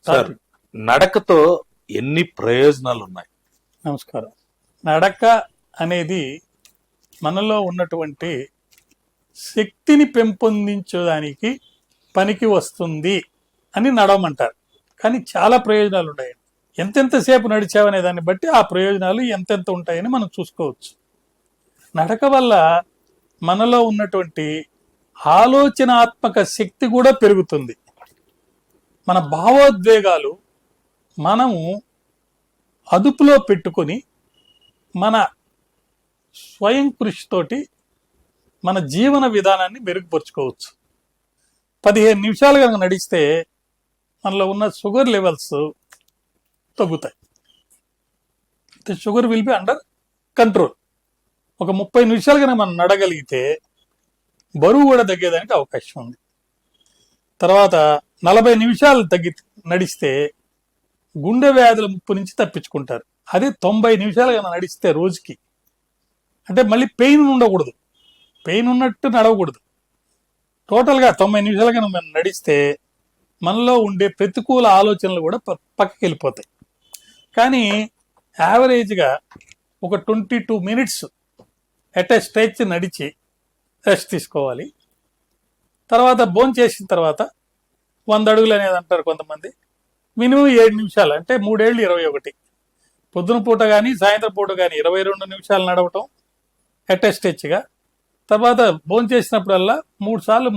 Sir, నడకతో ఎన్ని ప్రయోజనాలు ఉన్నాయి? నమస్కారం. నడక అనేది మనలో ఉన్నటువంటి శక్తిని పెంపొందించడానికి పనికి వస్తుంది అని నడవమంటారు. కానీ చాలా ప్రయోజనాలు ఉన్నాయి. ఎంతెంతసేపు నడిచావనే దాన్ని బట్టి ఆ ప్రయోజనాలు ఎంతెంత ఉంటాయని మనం చూసుకోవచ్చు. నడక వల్ల మనలో ఉన్నటువంటి ఆలోచనాత్మక శక్తి కూడా పెరుగుతుంది. మన భావోద్వేగాలు మనము అదుపులో పెట్టుకొని మన స్వయం కృషితోటి మన జీవన విధానాన్ని మెరుగుపరుచుకోవచ్చు. 15 నిమిషాలు కనుక నడిస్తే మనలో ఉన్న షుగర్ లెవెల్స్ తగ్గుతాయి. Sugar will be under control. ఒక 30 నిమిషాలు కనుక మనం నడగలిగితే బరువు కూడా తగ్గేదానికి అవకాశం ఉంది. తర్వాత 40 నిమిషాలు నడిస్తే గుండె వ్యాధుల ముప్పు నుంచి తప్పించుకుంటారు. అదే 90 నిమిషాలు కనుక నడిస్తే రోజుకి, అంటే మళ్ళీ పెయిన్ ఉండకూడదు, పెయిన్ ఉన్నట్టు నడవకూడదు. టోటల్గా 90 నిమిషాలు కనుక మనం నడిస్తే మనలో ఉండే ప్రతికూల ఆలోచనలు కూడా పక్కకి వెళ్ళిపోతాయి. కానీ యావరేజ్గా ఒక 22 మినిట్స్ ఎట్ ఎ స్ట్రెచ్ నడిచి రెస్ట్ తీసుకోవాలి. తర్వాత భోంచేసిన తర్వాత 100 అడుగులు అనేది అంటారు కొంతమంది. మినిమం 7 నిమిషాలు, అంటే 3 ఏళ్ళు 21. పొద్దున పూట కానీ సాయంత్రం పూట కానీ 22 నిమిషాలు నడవటం ఎట్ ఎ స్ట్రెచ్గా. తర్వాత భోంచేసినప్పుడల్లా 3 సార్లు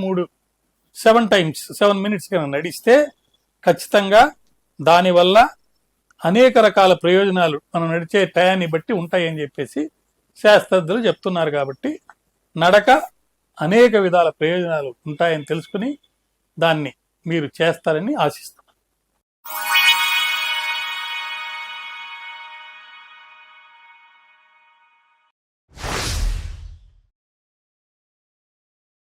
7 టైమ్స్ 7 మినిట్స్ కన్నా నడిస్తే ఖచ్చితంగా దానివల్ల అనేక రకాల ప్రయోజనాలు మనం నడిచే టయాన్ని బట్టి ఉంటాయని చెప్పేసి శాస్త్రజ్ఞులు చెప్తున్నారు. కాబట్టి నడక అనేక విధాల ప్రయోజనాలు ఉంటాయని తెలుసుకుని దాన్ని మీరు చేస్తారని ఆశిస్తున్నాను.